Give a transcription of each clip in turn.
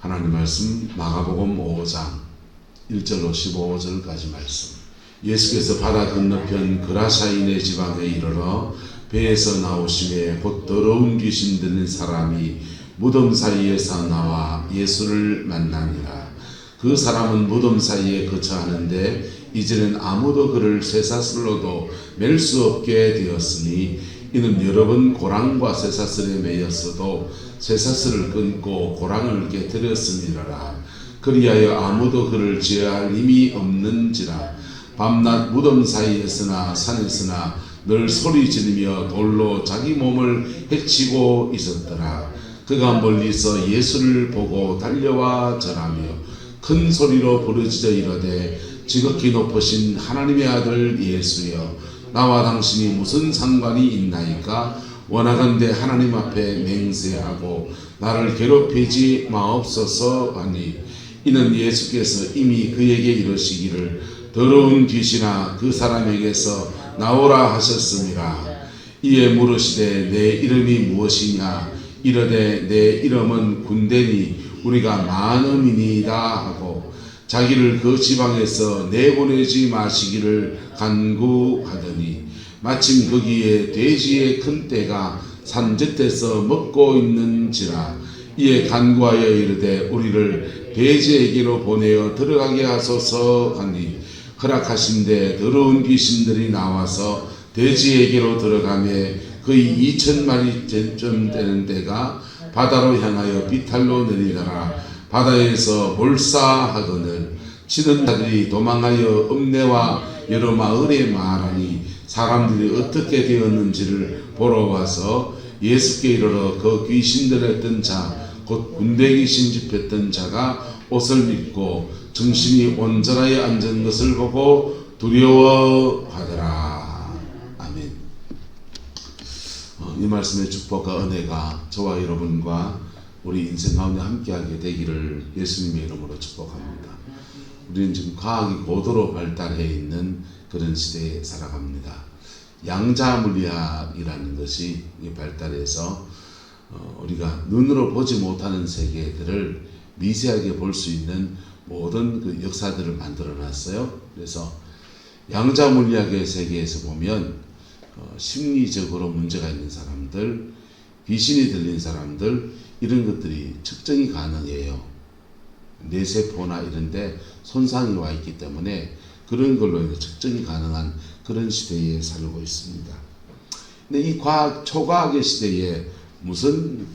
하나님 말씀 마가복음 5장 1절로 15절까지 말씀. 예수께서 바다 건너편 그라사이네 지방에 이르러 배에서 나오심에 곧 더러운 귀신 들린 사람이 무덤 사이에서 나와 예수를 만나니라. 그 사람은 무덤 사이에 거처하는데 이제는 아무도 그를 쇠사슬로도 맬 수 없게 되었으니 이는 여러 번 고랑과 쇠사슬에 매였어도 쇠사슬을 끊고 고랑을 깨뜨렸음이라. 그리하여 아무도 그를 제어할 힘이 없는지라. 밤낮 무덤 사이에서나 산에서나 늘 소리 지르며 돌로 자기 몸을 해치고 있었더라. 그가 멀리서 예수를 보고 달려와 절하며 큰 소리로 부르짖어 이르되 지극히 높으신 하나님의 아들 예수여, 나와 당신이 무슨 상관이 있나이까? 원하건대 하나님 앞에 맹세하고 나를 괴롭히지 마옵소서 하니, 이는 예수께서 이미 그에게 이르시기를 더러운 귀신아 그 사람에게서 나오라 하셨습니다. 이에 물으시되 내 이름이 무엇이냐? 이르되 내 이름은 군대니 우리가 많음이니이다 하고 자기를 그 지방에서 내보내지 마시기를 간구하더니, 마침 거기에 돼지의 큰 떼가 산뜻에서 먹고 있는지라. 이에 간구하여 이르되 우리를 돼지에게로 보내어 들어가게 하소서 하니, 허락하신데 더러운 귀신들이 나와서 돼지에게로 들어가매 거의 2,000마리쯤 되는 떼가 바다로 향하여 비탈로 내리더라. 바다에서 몰사하거늘 치는 자들이 도망하여 읍내와 여러 마을에 말하니, 사람들이 어떻게 되었는지를 보러 와서 예수께 이르러 그 귀신들 했던 자 곧 군대 귀신 집했던 자가 옷을 입고 정신이 온전하여 앉은 것을 보고 두려워하더라. 아멘. 이 말씀의 축복과 은혜가 저와 여러분과 우리 인생 가운데 함께하게 되기를 예수님의 이름으로 축복합니다. 우리는 지금 과학이 고도로 발달해 있는 그런 시대에 살아갑니다. 양자물리학이라는 것이 발달해서 우리가 눈으로 보지 못하는 세계들을 미세하게 볼 수 있는 모든 그 역사들을 만들어 놨어요. 그래서 양자물리학의 세계에서 보면 심리적으로 문제가 있는 사람들, 귀신이 들린 사람들, 이런 것들이 측정이 가능해요. 뇌세포나 이런데 손상이 와 있기 때문에 그런 걸로 측정이 가능한 그런 시대에 살고 있습니다. 근데 이 초과학의 시대에 무슨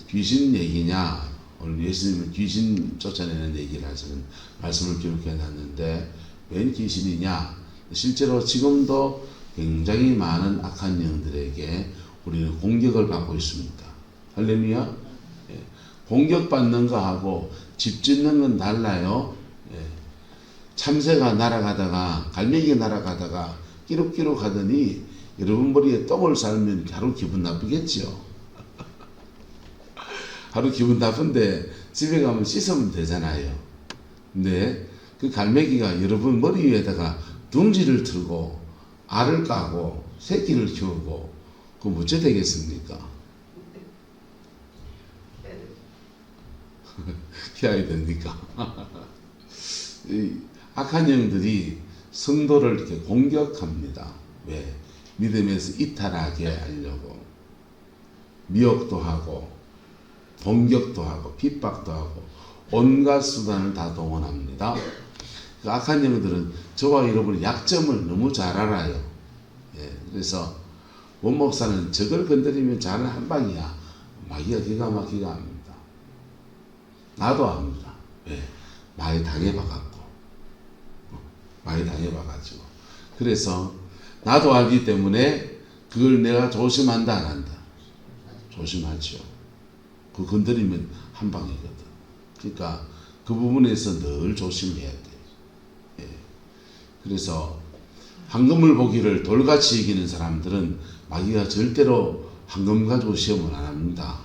귀신 얘기냐? 오늘 예수님은 귀신 쫓아내는 얘기를 하시는 말씀을 기록해 놨는데, 웬 귀신이냐? 실제로 지금도 굉장히 많은 악한 영들에게 우리는 공격을 받고 있습니다. 할렐루야. 공격받는 거하고 집 짓는 건 달라요. 참새가 날아가다가, 갈매기가 날아가다가 끼룩끼룩 하더니 여러분 머리에 똥을 싸면 하루 기분 나쁘겠죠. 하루 기분 나쁜데 집에 가면 씻으면 되잖아요. 근데 그 갈매기가 여러분 머리 위에다가 둥지를 틀고 알을 까고 새끼를 키우고, 그럼 어째 되겠습니까? 피해야 됩니까? 악한 영들이 성도를 이렇게 공격합니다. 왜? 믿음에서 이탈하게 하려고. 미혹도 하고, 공격도 하고, 핍박도 하고, 온갖 수단을 다 동원합니다. 그 악한 영들은 저와 여러분의 약점을 너무 잘 알아요. 그래서 원 목사는 저걸 건드리면 자는 한 방이야. 마귀가 기가 막히게 합니다. 나도 압니다. 왜? 많이 당해봐가지고. 그래서 나도 알기 때문에 그걸 내가 조심한다 안 한다? 조심하죠. 그 건드리면 한 방이거든. 그러니까 그 부분에서 늘 조심해야 돼. 그래서 황금을 보기를 돌같이 이기는 사람들은 마귀가 절대로 황금 가지고 시험을 안 합니다.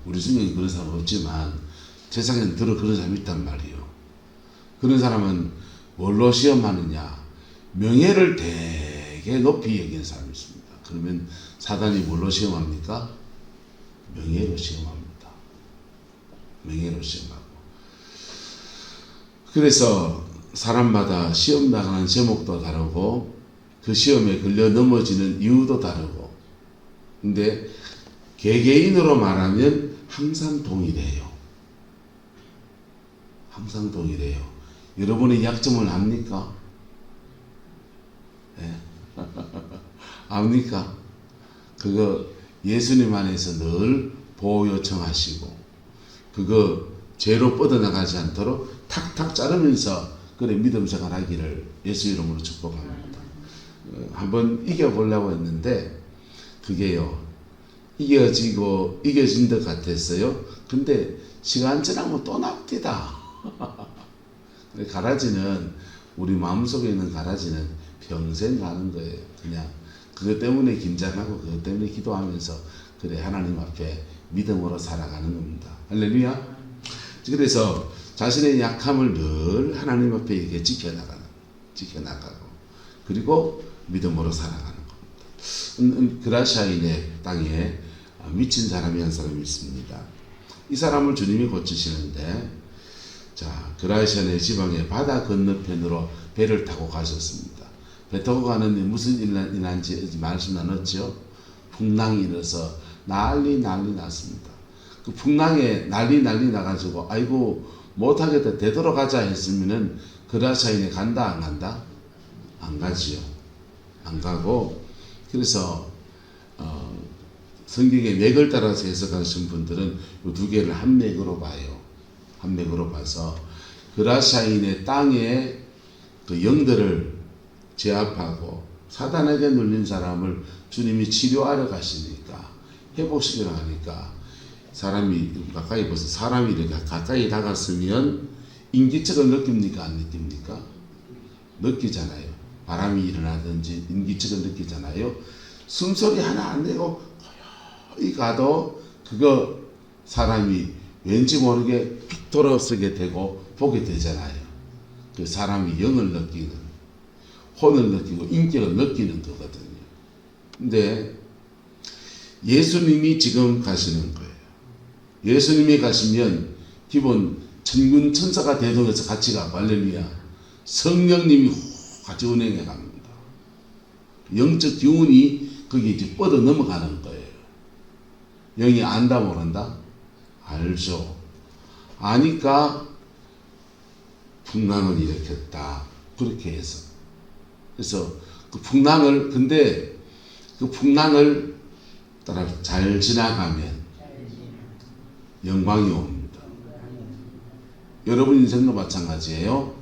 우리 중에 그런 사람 없지만 세상에는 들어 그런 사람이 있단 말이에요. 그런 사람은 뭘로 시험하느냐? 명예를 되게 높이 여기는 사람이 있습니다. 그러면 사단이 뭘로 시험합니까? 명예로 시험합니다. 명예로 시험하고. 그래서 사람마다 시험 나가는 제목도 다르고 그 시험에 걸려 넘어지는 이유도 다르고, 근데 개개인으로 말하면 항상 동일해요. 항상 동일해요. 여러분의 약점을 압니까? 네. 압니까? 그거 예수님 안에서 늘 보호 요청하시고, 그거 죄로 뻗어나가지 않도록 탁탁 자르면서 그래 믿음 생활하기를 예수 이름으로 축복합니다. 한번 이겨보려고 했는데 그게요, 이겨진 것 같았어요. 근데 시간 지나면 또 납디다. 가라지는, 우리 마음속에 있는 가라지는 평생 가는 거예요. 그냥 그것 때문에 긴장하고 그것 때문에 기도하면서 그래 하나님 앞에 믿음으로 살아가는 겁니다. 할렐루야. 그래서 자신의 약함을 늘 하나님 앞에 이렇게 지켜나가고 그리고 믿음으로 살아가는 겁니다. 그라샤인의 땅에 미친 사람이 한 사람이 있습니다. 이 사람을 주님이 고치시는데, 자, 그라샤인의 지방의 바다 건너편으로 배를 타고 가셨습니다. 배 타고 가는데 무슨 일 난지 말씀 나눴죠? 풍랑이 일어서 난리 났습니다. 그 풍랑에 난리 나가지고 아이고 못하겠다 되돌아가자 했으면은 그라샤인에 간다 안 간다? 안 가지요. 안 가고, 그래서 성경의 맥을 따라서 해석하신 분들은 이 두 개를 한 맥으로 봐요. 한 맥으로 봐서 그라샤인의 땅에 그 영들을 제압하고 사단에게 눌린 사람을 주님이 치료하러 가시니까, 회복시키러 가니까 사람이 가까이 벌써 사람이 이렇게 가까이 다갔으면 인기척을 느낍니까 안 느낍니까? 느끼잖아요. 바람이 일어나든지 인기척을 느끼잖아요. 숨소리 하나 안 내고 고요히 가도 그거 사람이 왠지 모르게 픽 돌아서게 되고 보게 되잖아요. 그 사람이 영을 느끼는, 혼을 느끼고 인격을 느끼는 거거든요. 근데 예수님이 지금 가시는 거예요. 예수님이 가시면 기본 천군 천사가 대동해서 같이 가고, 할렐루야. 성령님이 같이 운행해 갑니다. 영적 기운이 거기 이제 뻗어 넘어가는 거예요. 영이 안다 모른다? 알죠. 아니까 풍랑을 일으켰다. 그렇게 해서. 그래서 그 풍랑을, 근데 그 풍랑을 따라 잘 지나가면 영광이 옵니다. 여러분 인생도 마찬가지예요.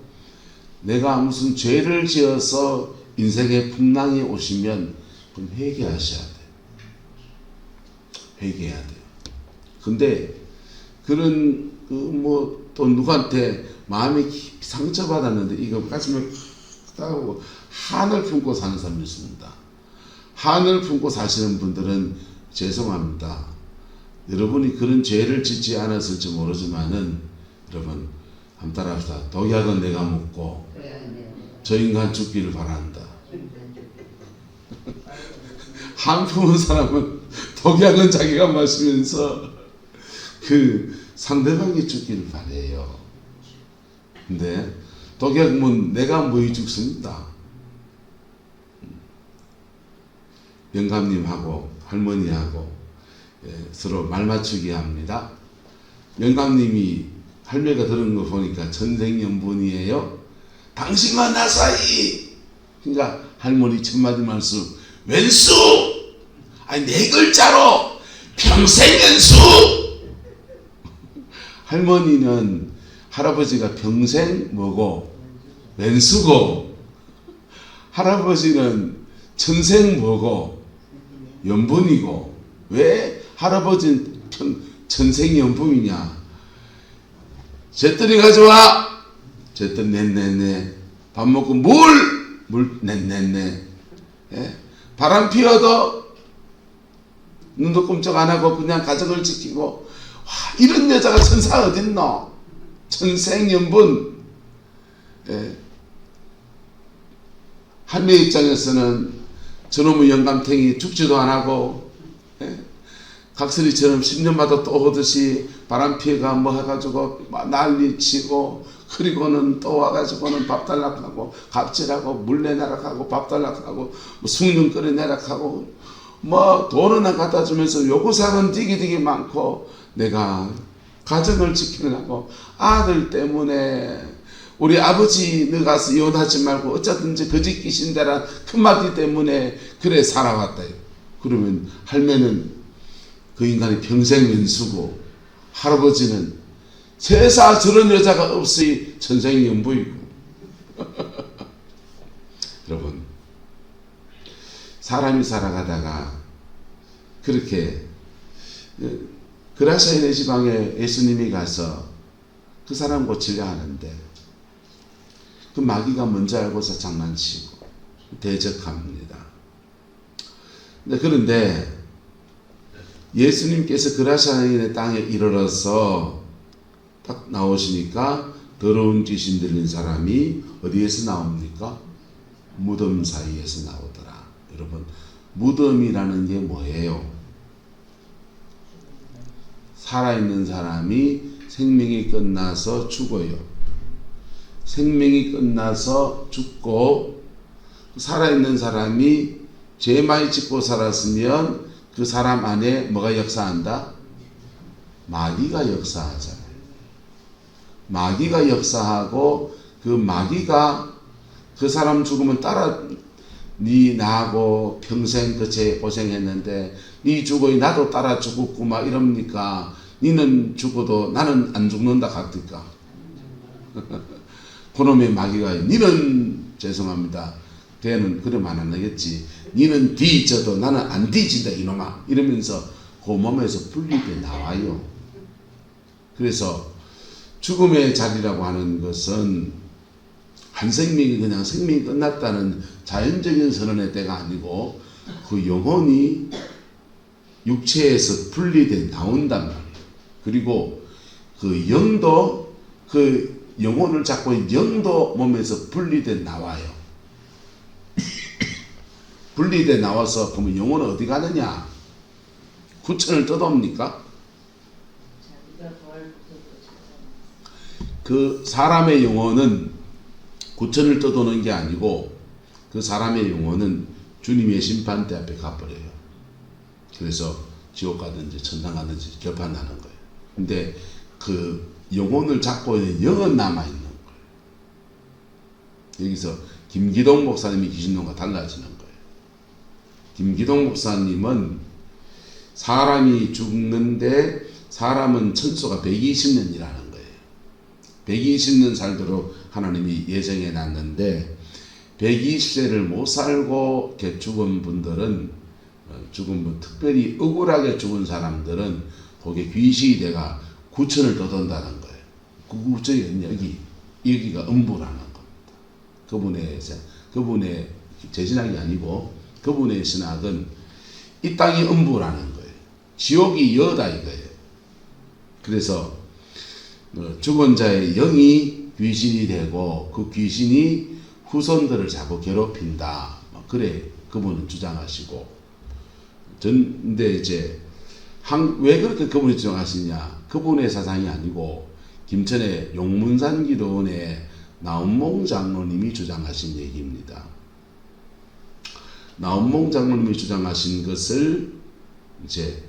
내가 무슨 죄를 지어서 인생의 풍랑이 오시면 그럼 회개하셔야 돼요. 회개해야 돼요. 근데 그런 또 누구한테 마음이 깊이 상처받았는데 이거 가슴에 따가고 한을 품고 사는 사람이 있습니다. 한을 품고 사시는 분들은 죄송합니다. 여러분이 그런 죄를 짓지 않았을지 모르지만은 여러분 한번 따라합시다. 독약은 내가 먹고 저 인간 죽기를 바란다. 한 품은 사람은 독약은 자기가 마시면서 그 상대방이 죽기를 바래요. 근데 독약은 내가 뭐이 죽습니다. 영감님하고 할머니하고 서로 말 맞추기 합니다. 영감님이 할매가 들은 거 보니까 전생연분이에요. 당신과 나 사이. 그러니까 할머니 첫마디 말씀, 왼수! 아니 네 글자로 평생 왼수! 할머니는 할아버지가 평생 뭐고 왼수고, 할아버지는 천생 뭐고 연분이고. 왜 할아버지는 천생연분이냐? 잿더리 가져와. 잿더리 냈네. 밥 먹고 물 냈네. 예? 바람 피워도 눈도 꼼짝 안 하고 그냥 가정을 지키고. 와, 이런 여자가 천사 어딨노? 천생연분. 예. 할매 입장에서는 저놈의 영감탱이 죽지도 안 하고, 예? 각설이처럼 10년마다 또 오듯이 바람 피해가 뭐 해가지고 막 난리치고, 그리고는 또 와가지고는 밥 달라고 하고, 갑질하고, 물내 내락하고, 밥 달라고 하고, 뭐 숭늉 끓여 내락하고, 뭐 돈은 안 갖다 주면서 요구사항은 되게 많고, 내가 가정을 지키려고 아들 때문에 우리 아버지 너 가서 이혼하지 말고 어쩌든지 거짓 귀신대란 큰마디 때문에 그래 살아왔다. 그러면 할매는 그 인간이 평생 연수고, 할아버지는 세상 저런 여자가 없이 천생연분이고. 여러분, 사람이 살아가다가 그렇게 그라시아인의 지방에 예수님이 가서 그 사람 고치려 하는데, 그 마귀가 먼저 알고서 장난치고 대적합니다. 그런데 예수님께서 그라시아인의 땅에 이르러서 딱 나오시니까 더러운 귀신 들린 사람이 어디에서 나옵니까? 무덤 사이에서 나오더라. 여러분, 무덤이라는 게 뭐예요? 살아있는 사람이 생명이 끝나서 죽어요. 생명이 끝나서 죽고, 살아있는 사람이 죄 많이 짓고 살았으면 그 사람 안에 뭐가 역사한다? 마귀가 역사하잖아요. 마귀가 역사하고, 그 마귀가 그 사람 죽으면 따라, 니 나하고 평생 그 죄 고생했는데 니 죽어이 나도 따라 죽었고 막 이럽니까? 니는 죽어도 나는 안 죽는다 갑니까? 그놈의 마귀가 니는 죄송합니다. 걔는 그러면 안 하겠지. 니는 뒤져도 나는 안 뒤진다 이놈아. 이러면서 그 몸에서 분리돼 나와요. 그래서 죽음의 자리라고 하는 것은 한 생명이 그냥 생명이 끝났다는 자연적인 선언의 때가 아니고, 그 영혼이 육체에서 분리돼 나온단 말이에요. 그리고 그 영도, 그 영혼을 잡고 영도 몸에서 분리돼 나와요. 분리돼 나와서 그러면 영혼은 어디 가느냐? 구천을 떠돕니까? 그 사람의 영혼은 구천을 떠도는 게 아니고, 그 사람의 영혼은 주님의 심판대 앞에 가버려요. 그래서 지옥 가든지 천당 가든지 결판나는 거예요. 근데 그 영혼을 잡고 있는 영은 남아있는 거예요. 여기서 김기동 목사님이 귀신론과 달라지는 거예요. 김기동 목사님은 사람이 죽는데 사람은 천수가 120년이라는 거예요. 120년 살도록 하나님이 예정해 놨는데, 120세를 못 살고 죽은 분들은, 특별히 억울하게 죽은 사람들은 거기에 귀신이 돼가 구천을 떠돈다는 거예요. 그 구천이 여기가 음부라는 겁니다. 그분의 제 신학이 아니고 그분의 신학은 이 땅이 음부라는 거예요. 지옥이 여다 이거예요. 그래서 죽은 자의 영이 귀신이 되고, 그 귀신이 후손들을 자꾸 괴롭힌다. 그래 그분은 주장하시고, 근데 이제 왜 그렇게 그분이 주장하시냐? 그분의 사상이 아니고 김천의 용문산 기도원의 나운몽 장로님이 주장하신 얘기입니다. 나운몽 장로님이 주장하신 것을 이제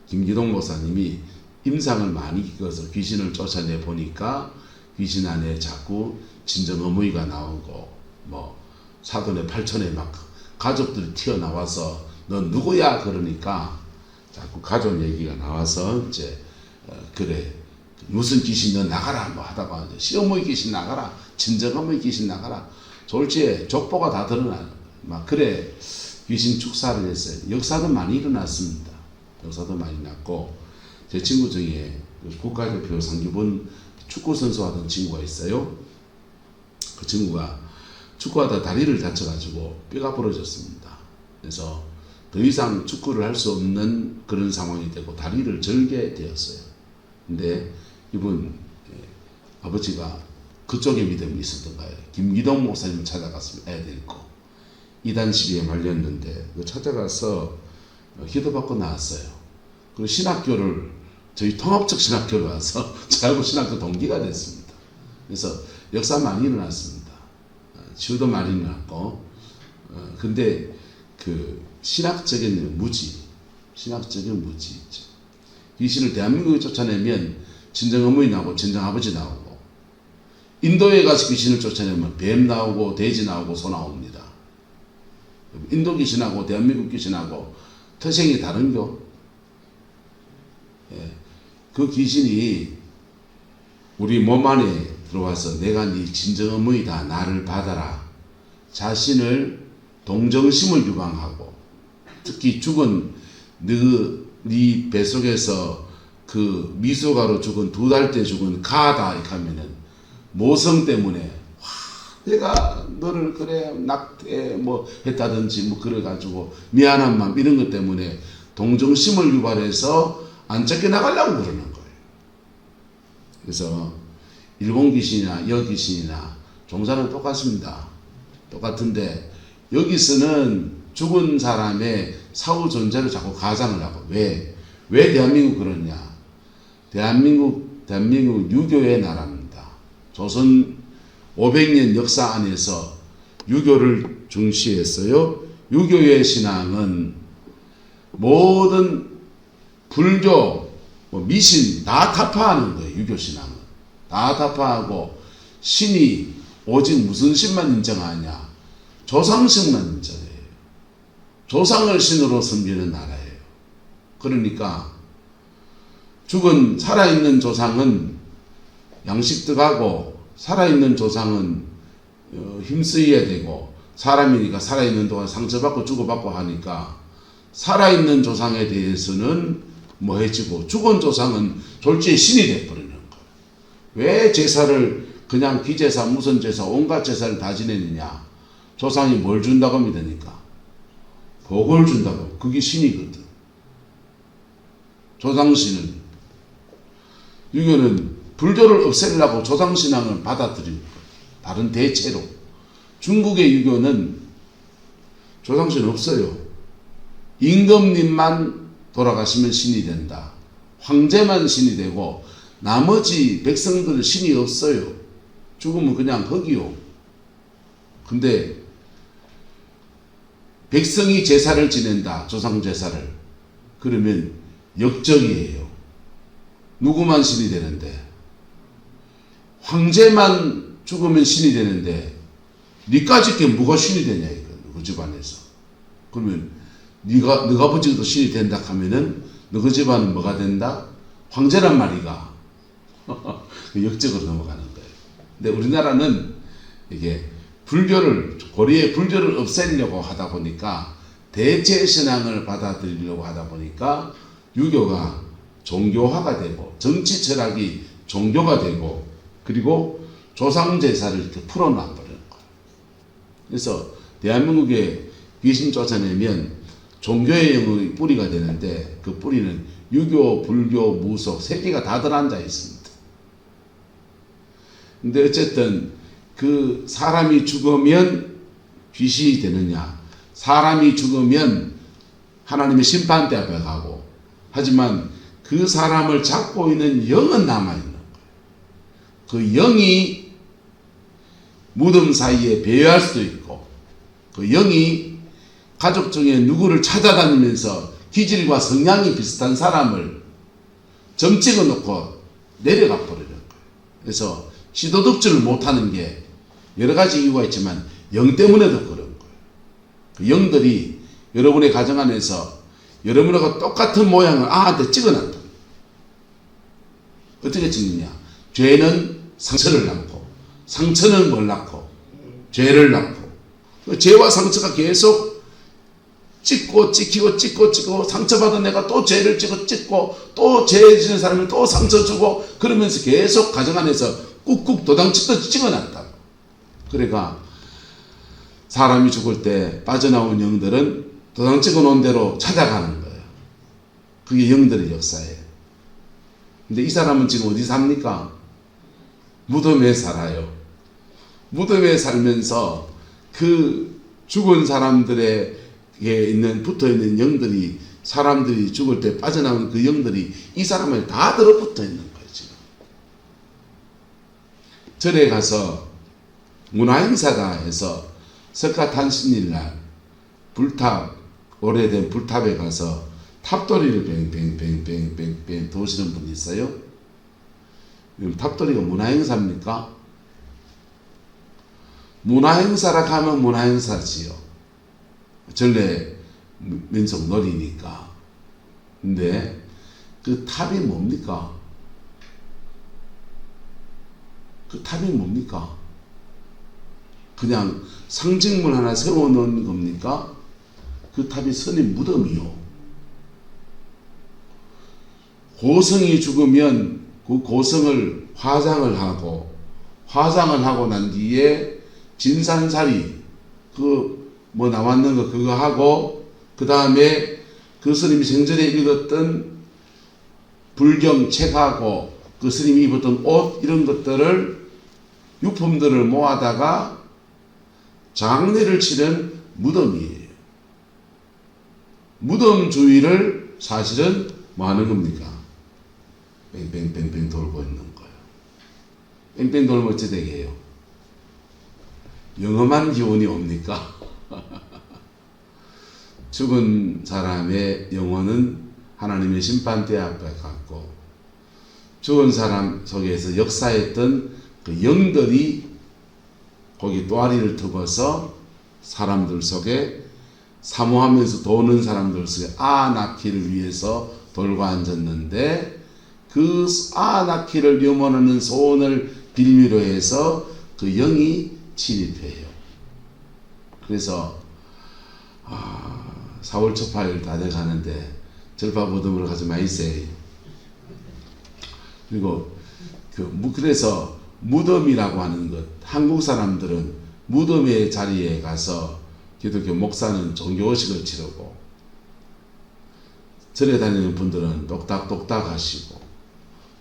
김기동 목사님이 임상을 많이 겪어서 귀신을 쫓아내 보니까 귀신 안에 자꾸 진정 어머니가 나오고, 뭐 사돈의 팔촌에 막 가족들이 튀어나와서 넌 누구야 그러니까 자꾸 가족 얘기가 나와서 이제 그래 무슨 귀신 너 나가라 뭐 하다가 시어머니 귀신 나가라, 진정 어머니 귀신 나가라, 졸지에 족보가 다 드러나는 막 그래 귀신 축사를 했어요. 역사도 많이 일어났습니다. 역사도 많이 났고, 제 친구 중에 국가대표 상기본 축구 선수 하던 친구가 있어요. 그 친구가 축구하다 다리를 다쳐가지고 뼈가 부러졌습니다. 그래서 더 이상 축구를 할 수 없는 그런 상황이 되고 다리를 절게 되었어요. 근데 이분 아버지가 그쪽에 믿음이 있었던 거예요. 김기동 목사님 찾아갔으면 애들 있고 이단 시비에 말렸는데 그 찾아가서 기도받고 나왔어요. 그 신학교를 저희 통합적 신학교로 와서 저하고 신학교 동기가 됐습니다. 그래서 역사 많이 일어났습니다. 치유도 많이 일어났고, 근데 그 신학적인 무지 있죠. 귀신을 대한민국에 쫓아내면 친정 어머니 나오고 친정 아버지 나오고, 인도에 가서 귀신을 쫓아내면 뱀 나오고 돼지 나오고 소 나옵니다. 인도 귀신하고 대한민국 귀신하고 태생이 다른겨. 예. 그 귀신이 우리 몸 안에 들어와서 내가 네 친정 어머니다, 나를 받아라, 자신을 동정심을 유방하고, 특히 죽은 네 뱃속에서 그 미소가로 죽은 2달 때 죽은 가다 이렇게 하면은 모성 때문에 와, 내가 너를 그래 낙태 뭐 했다든지 뭐 그래가지고 미안한 마음 이런 것 때문에 동정심을 유발해서 안 쫓겨나가려고 그러는 거예요. 그래서 일본 귀신이나 여 귀신이나 종사는 똑같습니다. 똑같은데 여기서는 죽은 사람의 사후 존재를 자꾸 가상을 하고, 왜 대한민국 그러냐? 대한민국 유교의 나라입니다. 조선 500년 역사 안에서 유교를 중시했어요. 유교의 신앙은 모든 불교, 미신 다 타파하는 거예요. 유교 신앙은 다 타파하고, 신이 오직 무슨 신만 인정하냐? 조상신만 인정해요. 조상을 신으로 섬기는 나라예요. 그러니까 죽은 살아있는 조상은 양식득하고, 살아있는 조상은 힘쓰여야 되고, 사람이니까 살아있는 동안 상처받고 주고받고 하니까 살아있는 조상에 대해서는 뭐 해지고, 죽은 조상은 졸지에 신이 돼버리는 거예요. 왜 제사를 그냥 기제사 무슨 제사 온갖 제사를 다 지내느냐? 조상이 뭘 준다고 믿으니까 복을 준다고. 그게 신이거든. 조상신은, 유교는 불교를 없애려고 조상신앙을 받아들인 거예요. 다른 대체로. 중국의 유교는 조상신 없어요. 임금님만 돌아가시면 신이 된다. 황제만 신이 되고 나머지 백성들은 신이 없어요. 죽으면 그냥 흙이요. 근데 백성이 제사를 지낸다. 조상 제사를. 그러면 역적이에요. 누구만 신이 되는데, 황제만 죽으면 신이 되는데 니까짓 게 뭐가 신이 되냐 이거. 그 집안에서. 그러면 너가 아버지도 신이 된다 하면은 너그 집안은 뭐가 된다? 황제란 말이가. 역적으로 넘어가는 거예요. 근데 우리나라는 이게 고려의 불교를 없애려고 하다 보니까, 대체신앙을 받아들이려고 하다 보니까 유교가 종교화가 되고, 정치 철학이 종교가 되고, 그리고 조상제사를 이렇게 풀어놔버리는 거예요. 그래서 대한민국에 귀신 쫓아내면 종교의 영역이 뿌리가 되는데, 그 뿌리는 유교, 불교, 무속 세 개가 다 들어앉아 있습니다. 근데 어쨌든 그 사람이 죽으면 귀신이 되느냐? 사람이 죽으면 하나님의 심판대 앞에 가고, 하지만 그 사람을 잡고 있는 영은 남아있는 거예요. 그 영이 무덤 사이에 배회할 수도 있고, 그 영이 가족 중에 누구를 찾아다니면서 기질과 성향이 비슷한 사람을 점 찍어 놓고 내려가 버리는 거예요. 그래서 시도덕질을 못하는 게 여러 가지 이유가 있지만 영 때문에도 그런 거예요. 그 영들이 여러분의 가정 안에서 여러분하고 똑같은 모양을 아한테 찍어놨다. 어떻게 찍느냐? 죄는 상처를 낳고, 상처는 뭘 낳고? 죄를 낳고. 그 죄와 상처가 계속 찍고 찍히고 상처받은 내가 또 죄를 찍고 또 죄 지는 사람을 또 상처 주고, 그러면서 계속 가정 안에서 꾹꾹 도당치듯 찍어놨다. 그러니까 사람이 죽을 때 빠져나온 영들은 도당 찍어놓은 대로 찾아가는 거예요. 그게 영들의 역사예요. 근데 이 사람은 지금 어디 삽니까? 무덤에 살아요. 무덤에 살면서 그 죽은 사람들에게 붙어있는 영들이 사람들이 죽을 때 빠져나오는 그 영들이 이 사람을 다 들어붙어 있는 거예요. 지금 절에 가서 문화행사가 해서 석가탄신일날 불탑, 오래된 불탑에 가서 탑돌이를 뱅뱅뱅뱅뱅뱅 도시는 분이 있어요. 탑돌이가 문화행사입니까? 문화행사라 하면 문화행사지요. 전래 민속 놀이니까. 근데 그 탑이 뭡니까? 그 탑이 뭡니까? 그냥 상징물 하나 세워놓은 겁니까? 그 탑이 스님 무덤이요. 고성이 죽으면 그 고성을 화장을 하고 난 뒤에 진산사리 그 뭐 나왔는 거 그거 하고 그 다음에 그 스님이 생전에 읽었던 불경 책하고 그 스님이 입었던 옷 이런 것들을 유품들을 모아다가 장례를 치른 무덤이에요. 무덤 주위를 사실은 뭐 하는 겁니까? 뺑뺑뺑뺑 돌고 있는 거예요. 뺑뺑 돌면 어찌 되게 해요? 영험한 기운이 옵니까? 죽은 사람의 영혼은 하나님의 심판대 앞에 갔고 죽은 사람 속에서 역사했던 그 영들이 거기 또아리를 터버서 사람들 속에 사모하면서 도는 사람들 속에 낳기를 위해서 돌고 앉았는데 그 낳기를 염원하는 소원을 빌미로 해서 그 영이 침입해요. 그래서 4월 초파일 다 돼가는데 절파 무덤으로 가지 마이세요. 그리고 그래서 무덤이라고 하는 것, 한국 사람들은 무덤의 자리에 가서 기독교 목사는 종교의식을 치르고 절에 다니는 분들은 똑딱똑딱 하시고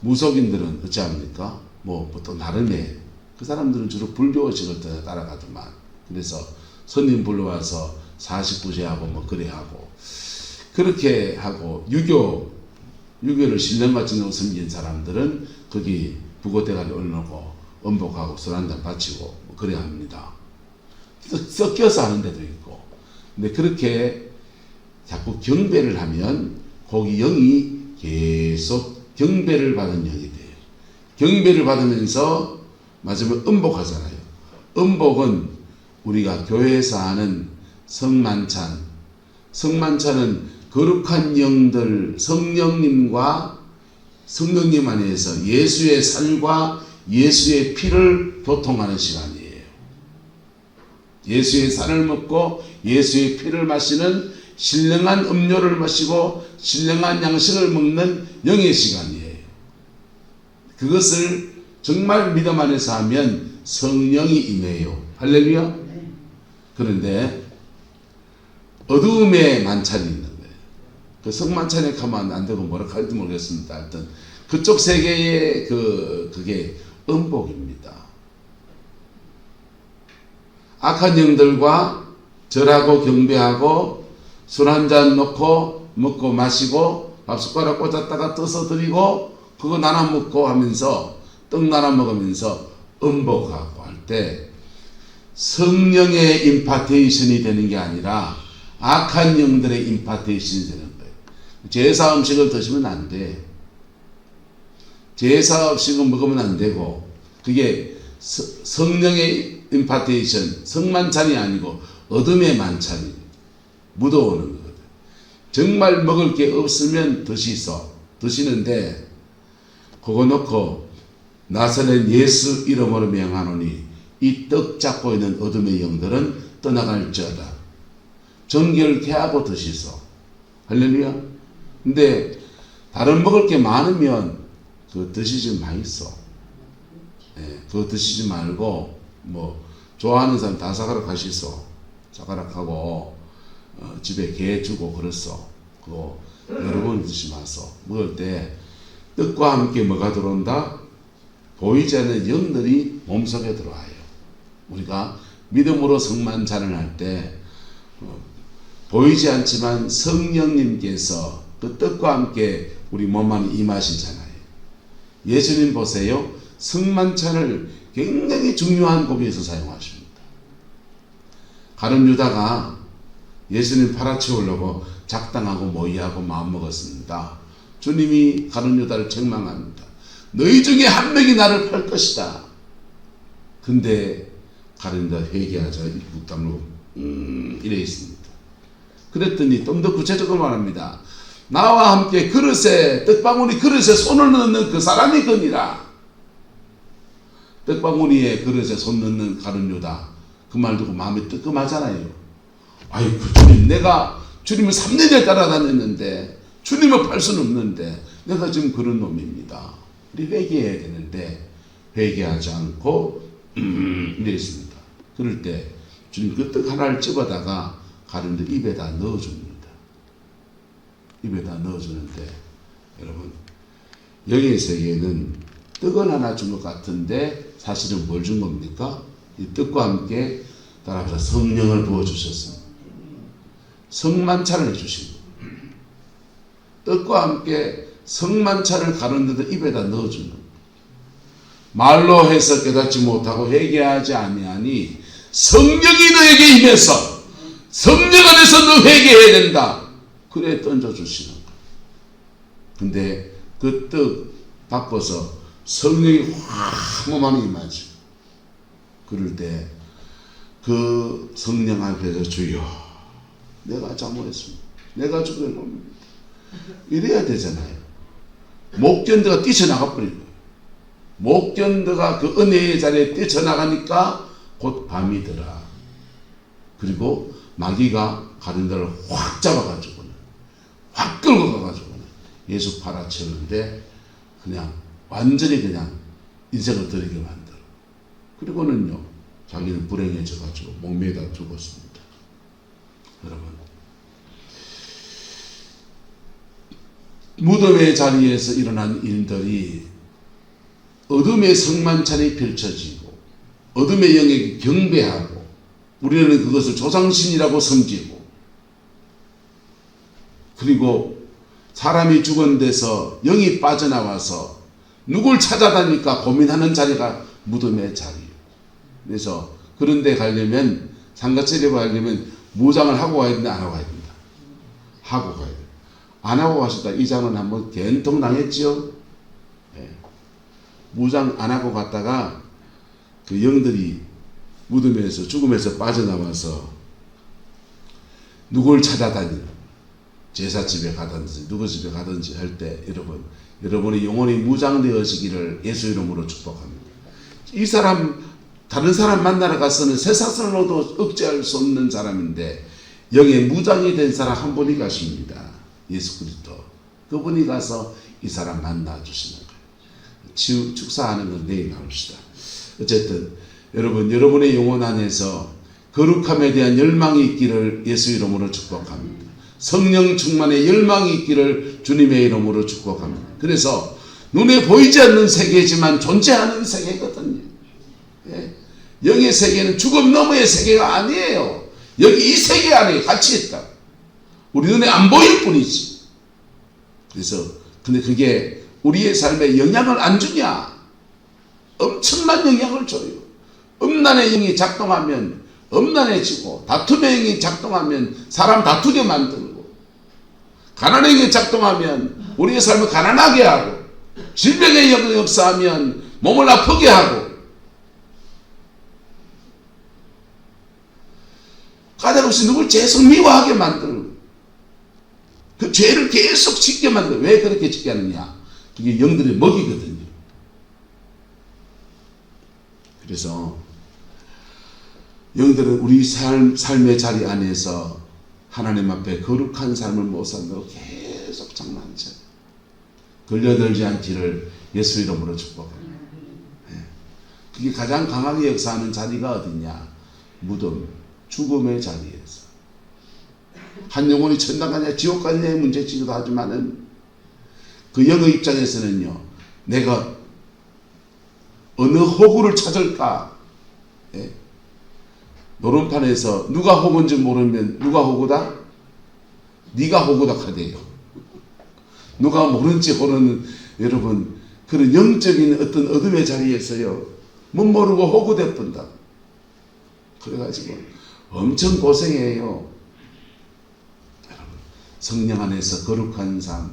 무속인들은 어찌 합니까? 뭐 또 나름의 그 사람들은 주로 불교의식을 따라가더만. 그래서 손님 불러와서 49제하고 뭐 그래하고 그렇게 하고 유교를 신령같이 섬긴 사람들은 거기 부고대가리 올려놓고 음복하고 술 한잔 바치고 뭐 그래야 합니다. 섞여서 하는 데도 있고. 근데 그렇게 자꾸 경배를 하면 거기 영이 계속 경배를 받은 영이 돼요. 경배를 받으면서 마지막에 음복하잖아요. 음복은 우리가 교회에서 하는 성만찬. 성만찬은 거룩한 영들, 성령님과 성령님 안에서 예수의 살과 예수의 피를 교통하는 시간이에요. 예수의 살을 먹고 예수의 피를 마시는 신령한 음료를 마시고 신령한 양식을 먹는 영의 시간이에요. 그것을 정말 믿음 안에서 하면 성령이 임해요. 할렐루야. 그런데 어두움의 만찬이 있는 거예요. 그 성만찬에 가면 안 되고 뭐라 할지 모르겠습니다. 하여튼 그쪽 세계의 그게 음복입니다. 악한 영들과 절하고 경배하고 술 한잔 놓고 먹고 마시고 밥 숟가락 꽂았다가 떠서 드리고 그거 나눠 먹고 하면서 떡 나눠 먹으면서 음복하고 할 때 성령의 임파테이션이 되는 게 아니라 악한 영들의 임파테이션이 되는 거예요. 제사 음식을 드시면 안 돼. 제사 음식을 먹으면 안 되고 그게 성령의 임파테이션, 성만찬이 아니고 어둠의 만찬이 묻어오는 거거든. 정말 먹을 게 없으면 드시는데 그거 놓고 나사렛 예수 이름으로 명하노니 이 떡 잡고 있는 어둠의 영들은 떠나갈지어다. 정결케 하고 드시소. 할렐루야. 근데 다른 먹을 게 많으면 그거 드시지 마이소. 그거 드시지 말고 뭐 좋아하는 사람 다 사가락 하시소. 사가락하고 집에 개 주고 그랬어. 그거 여러 번 드시지 마소. 먹을 때 떡과 함께 뭐가 들어온다? 보이지 않는 영들이 몸속에 들어와요. 우리가 믿음으로 성만찬을 할 때 보이지 않지만 성령님께서 그 떡과 함께 우리 몸 안에 임하시잖아요. 예수님 보세요. 성만찬을 굉장히 중요한 고비에서 사용하십니다. 가룟 유다가 예수님 팔아치우려고 작당하고 모의하고 마음먹었습니다. 주님이 가룟 유다를 책망합니다. 너희 중에 한 명이 나를 팔 것이다. 근데 가룟 유다 회개하자 입국 다물고 이래 있습니다. 그랬더니 좀 더 구체적으로 말합니다. 나와 함께 그릇에 떡방울이 그릇에 손을 넣는 그 사람이 거니라. 떡방울이에 그릇에 손 넣는 가룟 유다 그 말 듣고 마음이 뜨끔하잖아요. 아이고 주님, 내가 주님을 3년을 따라다녔는데 주님을 팔 수는 없는데 내가 지금 그런 놈입니다. 우리 회개해야 되는데 회개하지 않고 이랬습니다. 그럴 때 주님 그 떡 하나를 집어다가 가룟 유다 입에다 넣어줍니다. 입에다 넣어주는데 여러분, 영의 세계는 떡은 하나 준 것 같은데 사실은 뭘 준 겁니까? 이 떡과 함께 따라서 성령을 부어주셨습니다. 성만찬을 해주신 겁니다. 떡과 함께 성만찬을 가룟 유다 입에다 넣어주는 겁니다. 말로 해서 깨닫지 못하고 회개하지 아니하니 성령이 너에게 임해서 성령 안에서 너 회개해야 된다. 그래 던져주시는 거예요. 근데 그 떡 바꿔서 성령이 확 몸 안에 임하죠. 그럴 때 그 성령 앞에서 주여 내가 잘못했습니다. 내가 죽은 놈입니다. 이래야 되잖아요. 목견드가 뛰쳐나가 버린 거예요. 목견드가 그 은혜의 자리에 뛰쳐나가니까 곧 밤이 더라. 그리고 마귀가 가룟 유다를 확 잡아가지고는 확 끌고 가가지고는 예수 팔아치우는데 그냥 완전히 그냥 인생을 들이게 만들어. 그리고는요 자기는 불행해져가지고 목매다 죽었습니다. 여러분, 무덤의 자리에서 일어난 일들이 어둠의 성만찬이 펼쳐지고 어둠의 영에게 경배하고 우리는 그것을 조상신이라고 섬기고, 그리고 사람이 죽은 데서 영이 빠져나와서 누굴 찾아다니까 고민하는 자리가 무덤의 자리예요. 그래서 그런 데 가려면, 상가차리에 가려면 무장을 하고 가야 된다, 안 하고 가야 된다? 하고 가야 돼요. 안 하고 가셨다 이장은 한번 된통 당했지요. 네. 무장 안 하고 갔다가 그 영들이 무덤에서 죽음에서 빠져나와서 누굴 찾아다니는, 제사집에 가든지 누구 집에 가든지 할 때 여러분의 영혼이 무장되어지기를 예수 이름으로 축복합니다. 이 사람 다른 사람 만나러 가서는 쇠사슬로도 억제할 수 없는 사람인데 영에 무장이 된 사람 한 분이 가십니다. 예수 그리스도. 그분이 가서 이 사람 만나 주시는 거예요. 축사하는 건 내일 나옵시다. 어쨌든 여러분의 영혼 안에서 거룩함에 대한 열망이 있기를 예수 이름으로 축복합니다. 성령 충만의 열망이 있기를 주님의 이름으로 축복합니다. 그래서 눈에 보이지 않는 세계지만 존재하는 세계거든요. 예? 영의 세계는 죽음 너머의 세계가 아니에요. 여기 이 세계 안에 같이 있다. 우리 눈에 안 보일 뿐이지. 그래서 근데 그게 우리의 삶에 영향을 안 주냐? 엄청난 영향을 줘요. 음란의 영이 작동하면 음란해지고, 다툼의 영이 작동하면 사람 다투게 만들고, 가난의 영이 작동하면 우리의 삶을 가난하게 하고, 질병의 영이 역사하면 몸을 아프게 하고, 까닭없이 누굴 계속 미워하게 만들고, 그 죄를 계속 짓게 만들고. 왜 그렇게 짓게 하느냐? 그게 영들의 먹이거든요. 그래서 영들은 우리 삶의 자리 안에서 하나님 앞에 거룩한 삶을 못 산다고 계속 장난쳐요. 걸려들지 않기를 예수 이름으로 축복합니다. 그게 가장 강하게 역사하는 자리가 어디냐? 무덤, 죽음의 자리에서. 한 영혼이 천당 가냐 지옥 가냐의 문제지기도 하지만은 그 영의 입장에서는요, 내가 어느 호구를 찾을까? 예? 노름판에서 누가 호구인지 모르면 누가 호구다? 네가 호구닥하대요. 누가 모른지 모르는 여러분 그런 영적인 어떤 어둠의 자리에서요 못 모르고 호구돼 본다. 그래가지고 엄청 고생해요. 여러분 성령 안에서 거룩한 삶,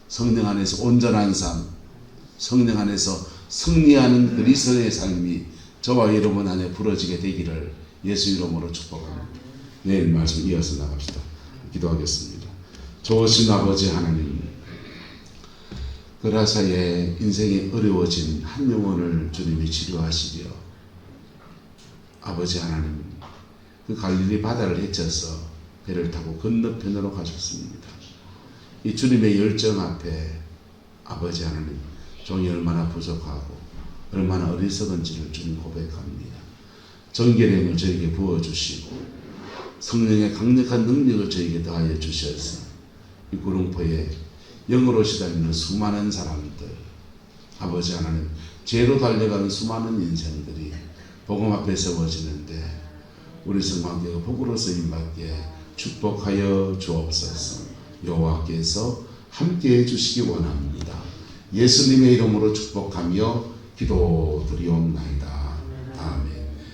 성령 안에서 온전한 삶, 성령 안에서 승리하는 그리스도의 삶이 저와 여러분 안에 부러지게 되기를 예수 이름으로 축복합니다. 내일 말씀 이어서 나갑시다. 기도하겠습니다. 좋으신 아버지 하나님, 그라사의 인생이 어려워진 한 영혼을 주님이 치료하시려 아버지 하나님 그 갈릴리 바다를 헤쳐서 배를 타고 건너편으로 가셨습니다. 이 주님의 열정 앞에 아버지 하나님 종이 얼마나 부족하고 얼마나 어리석은지를 주님 고백합니다. 정결의 힘을 저에게 부어주시고 성령의 강력한 능력을 저에게 더하여 주셔서 이 구릉포에 영으로 시달리는 수많은 사람들, 아버지 하나님 죄로 달려가는 수많은 인생들이 복음 앞에 세워지는데 우리 성관계가 복으로 쓰임받게 축복하여 주옵소서. 여호와께서 함께해 주시기 원합니다. 예수님의 이름으로 축복하며 기도드리옵나이다.